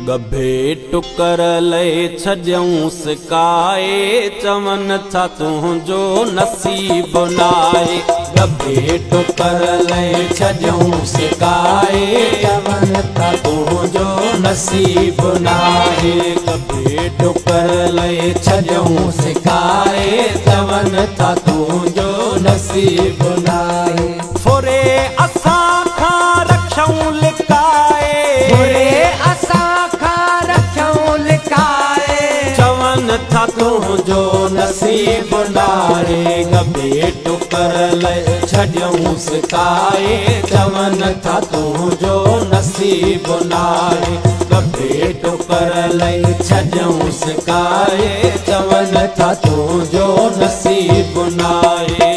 गभे टुकर ले छॾियऊं सिकाए चवन था तुंहिंजो नसीब नाहे। गभे टुकर ले छॾियऊं सिकाए चवन था तुंहिंजो नसीब नाहे। गभे टुकर ले छॾियऊं सिकाए चवन था तुंहिंजो नसीब नाहे। फुरे असां खां रखऊं लिकाए था तुंहिंजो नसीब नाहे। गभे टुकर ले छॾियऊं सिकाए चवन था तुंहिंजो नसीब नाहे। गभे टुकर ले छॾियऊं सिकाए चवन था तुंहिंजो नसीब नाहे।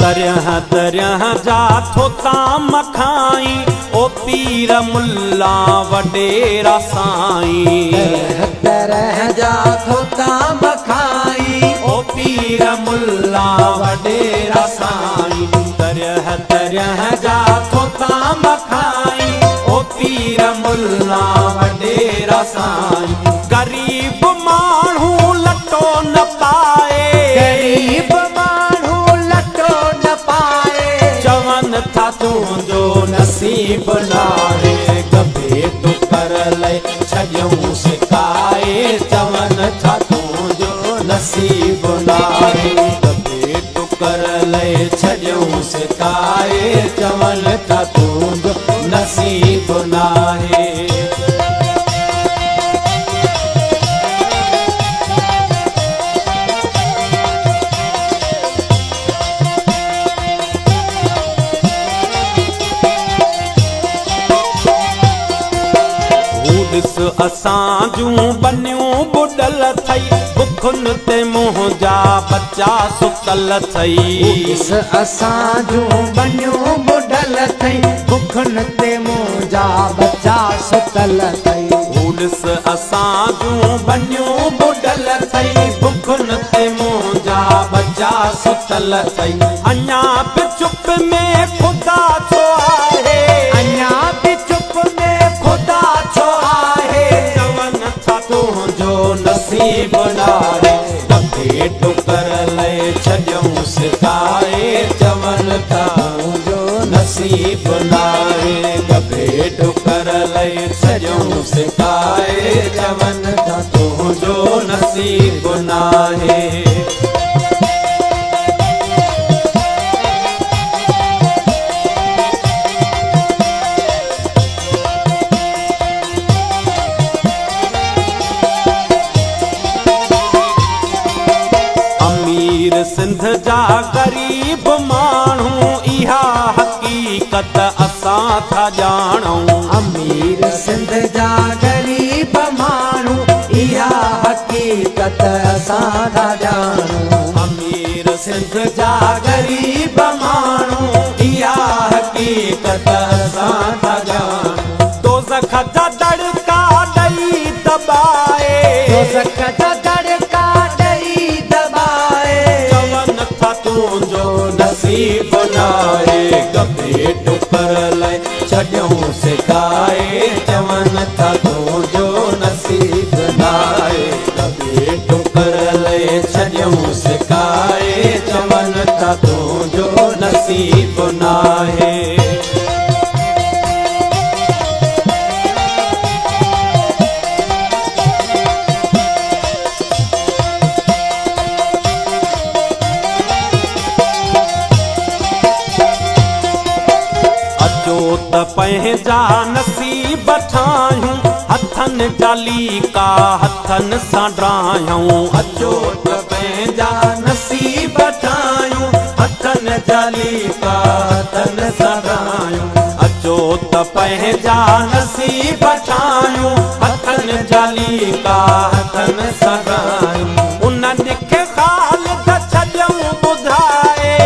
दरियाह दरियाह जा थोता मखाई ओ पीर मुल्ला वडेरा साईं। तरह जा थोता मखाई ओ पीर मुल्ला वडेरा साईं। दरियाह दरियाह जा थोता मखाई ओ पीर मुल्ला वडेरा साईं। गरीब माण्हू लटो न पाए था तुंहिंजो नसीब नाहे। गभे टुकर ले छॾियऊं सिकाए चवन था तुंहिंजो नसीब नाहे। गभे टुकर ले छॾियऊं सिकाए चवन था तुंहिंजो नसीब नाहे। असां जूं बनियूं बुॾल थई बुखुनि ते मुंहुं जा बच्चा सुतल थई। असां जूं बनियूं बुॾल थई बुखुनि ते मुंहुं जा बच्चा सुतल थई। असां जूं बनियूं बुॾल थई बुखुनि ते मुंहुं जा बच्चा सुतल थई। अञा बि चुप में ख़ुदा छो आहे। अञा बि चुप में ख़ुदा छो आहे। तुंहिंजो नसीब नाहे। गभे टुकर ले छॾियऊं सिकाए चवन था तुंहिंजो नसीब नाहे। गभे टुकर ले छॾियऊं सिकाए चवन था तुंहिंजो नसीब नाहे। सिंध जा गरीब माण्हू इहा हक़ीक़त असां था ॼाणूं। अमीर सिंध जा गरीब माण्हू इहा हक़ीक़त असां था ॼाणूं। अमीर सिंध जा गरीब माण्हू इहा हक़ीक़त असां था ॼाणूं। दोज़ख जा दड़का ॾेई दॿाए तुंहिंजो नसीब नाहे। गभे टुकर ले छॾियऊं सिकाए चवन था तुंहिंजो नसीब नाहे। गभे टुकर ले छॾियऊं सिकाए चवन था तुंहिंजो नसीब नाहे। त पंहिंजा नसीब ठाहियूं हथनि जा लीका हथनि सां ड्राहियूं। अचो त पंहिंजा नसीब ठाहियूं हथनि जा लीका हथनि सां ड्राहियूं। अचो त पंहिंजा नसीब ठाहियूं हथनि जा लीका हथनि सां ड्राहियूं। उन्हनि खे ख़ालिद छॾियऊं ॿुधाए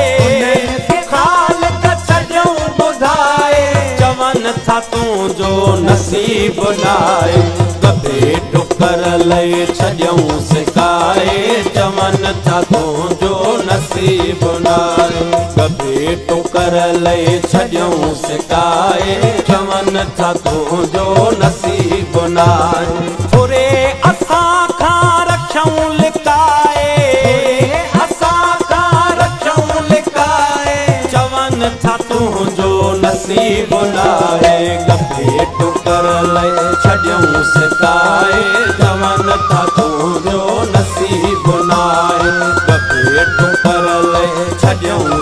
था तुंहिंजो नसीब नाहे। गभे टुकर लई छॾियऊं सिकाए चवन था तुंहिंजो नसीब नाहे गभे टुकर लई छॾियऊं सिकाए चवन था तुंहिंजो नसीब नाहे थोरे असां खां रखऊं लिकाए असां खां रखऊं लिकाए चवन था तुंहिंजो नसीब नाहे गभे टुकर लई छॾियऊं सिकाए चवन था तुंहिंजो नसीब नाहे गभे टुकर लई छॾियऊं